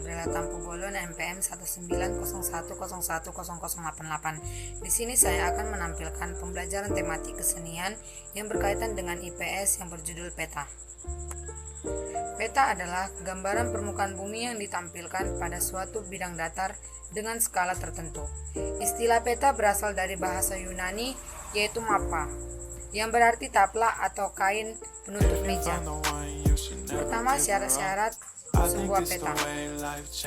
Gabriela Tampu-Bolon, NPM 1901010088. Di sini saya akan menampilkan pembelajaran tematik kesenian yang berkaitan dengan IPS yang berjudul peta. Peta adalah gambaran permukaan bumi yang ditampilkan pada suatu bidang datar dengan skala tertentu. Istilah peta berasal dari bahasa Yunani, yaitu mappa, yang berarti tapla atau kain penutup meja. Pertama, syarat-syarat sebuah peta.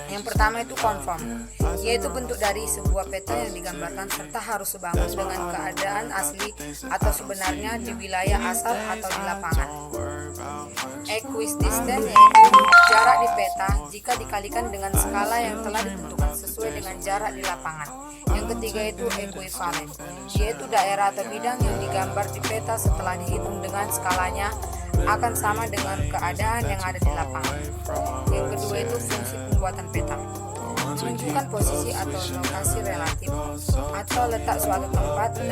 Yang pertama itu konform, yaitu bentuk dari sebuah peta yang digambarkan serta harus sebangun dengan keadaan asli atau sebenarnya di wilayah asal atau di lapangan. Equidistant, yaitu jarak di peta jika dikalikan dengan skala yang telah ditentukan sesuai dengan jarak di lapangan. Yang ketiga itu equivalen, yaitu daerah atau bidang yang digambar di peta setelah dihitung dengan skalanya akan sama dengan keadaan yang ada di lapangan. Yang kedua itu fungsi pembuatan peta, menunjukkan posisi atau lokasi relatif atau letak suatu tempat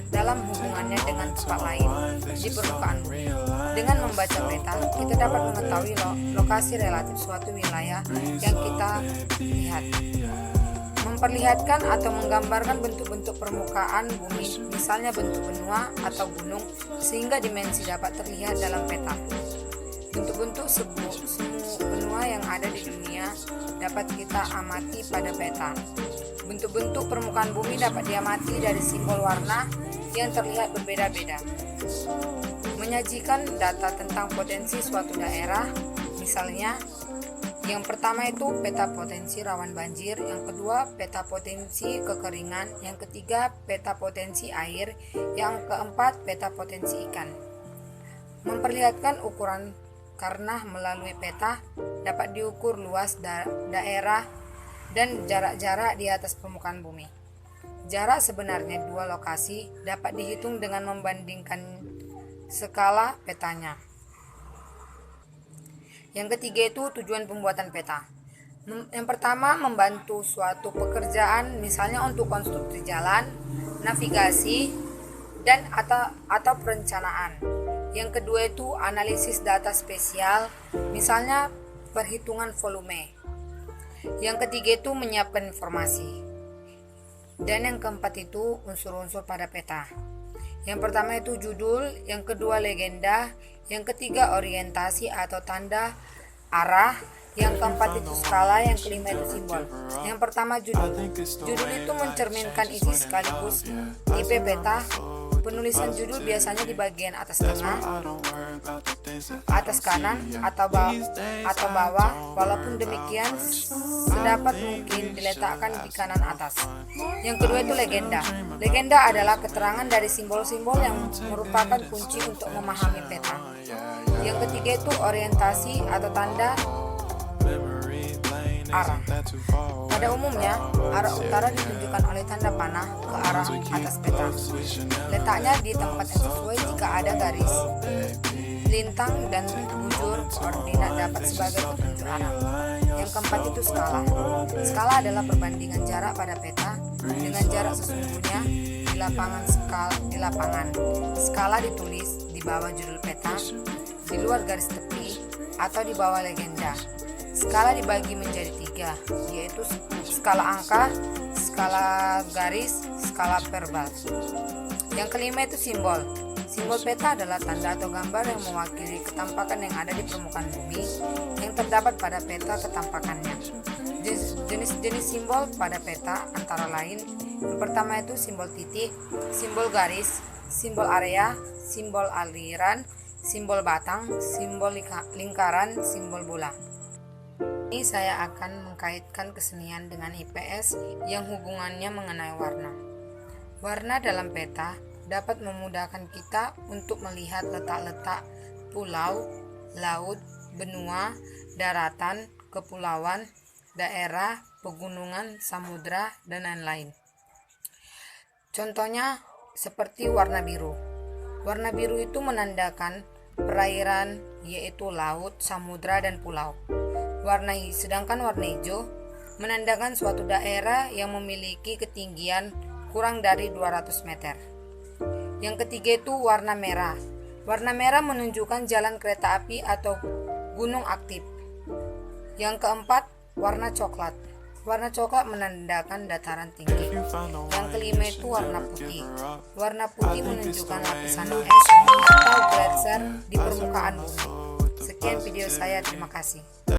dalam hubungannya dengan tempat lain di permukaan bumi. Dengan membaca peta, kita dapat mengetahui lokasi relatif suatu wilayah yang kita lihat. Memperlihatkan atau menggambarkan bentuk-bentuk permukaan bumi, misalnya bentuk benua atau gunung, sehingga dimensi dapat terlihat dalam peta. Bentuk-bentuk semu benua yang ada di dunia dapat kita amati pada peta. Bentuk-bentuk permukaan bumi dapat diamati dari simbol warna yang terlihat berbeda-beda. Menyajikan data tentang potensi suatu daerah, misalnya yang pertama itu peta potensi rawan banjir, yang kedua peta potensi kekeringan, yang ketiga peta potensi air, yang keempat peta potensi ikan. Memperlihatkan ukuran karena melalui peta dapat diukur luas daerah dan jarak-jarak di atas permukaan bumi. Jarak sebenarnya dua lokasi dapat dihitung dengan membandingkan skala petanya. Yang ketiga itu tujuan pembuatan peta. Yang pertama, membantu suatu pekerjaan, misalnya untuk konstruksi jalan, navigasi, dan atau perencanaan. Yang kedua itu analisis data spesial, misalnya perhitungan volume. Yang ketiga itu menyiapkan informasi. Dan yang keempat itu unsur-unsur pada peta. Yang pertama itu judul, yang kedua legenda, yang ketiga orientasi atau tanda arah, yang keempat itu skala, yang kelima itu simbol. Yang pertama judul. Judul itu mencerminkan isi sekaligus tipe peta. Penulisan judul biasanya di bagian atas tengah, atas kanan, atau bawah. Walaupun demikian, sedapat mungkin diletakkan di kanan atas. Yang kedua itu legenda. Legenda adalah keterangan dari simbol-simbol yang merupakan kunci untuk memahami peta. Yang ketiga itu orientasi atau tanda arah. Pada umumnya, arah utara ditunjukkan oleh tanda panah ke arah atas peta. Letaknya di tempat yang sesuai jika ada garis, lintang, dan bujur koordinat dapat sebagai petunjuk arah. Yang keempat itu skala. Skala adalah perbandingan jarak pada peta dengan jarak sesungguhnya di lapangan. Skala ditulis di bawah judul peta, di luar garis tepi, atau di bawah legenda. Skala dibagi menjadi 3, yaitu skala angka, skala garis, skala verbal. Yang kelima itu simbol. Simbol peta adalah tanda atau gambar yang mewakili ketampakan yang ada di permukaan bumi yang terdapat pada peta ketampakannya. Jenis-jenis simbol pada peta antara lain, yang pertama itu simbol titik, simbol garis, simbol area, simbol aliran, simbol batang, simbol lingkaran, simbol bola. Ini saya akan mengkaitkan kesenian dengan IPS yang hubungannya mengenai warna. Warna dalam peta dapat memudahkan kita untuk melihat letak-letak pulau, laut, benua, daratan, kepulauan, daerah, pegunungan, samudra, dan lain-lain. Contohnya seperti warna biru. Warna biru itu menandakan perairan, yaitu laut, samudra, dan pulau. Sedangkan warna hijau menandakan suatu daerah yang memiliki ketinggian kurang dari 200 meter. Yang ketiga itu warna merah. Warna merah menunjukkan jalan kereta api atau gunung aktif. Yang keempat, Warna coklat. Warna coklat menandakan dataran tinggi. Yang kelima itu warna putih. Warna putih menunjukkan lapisan es atau gletser di permukaan bumi. Sekian video saya, terima kasih.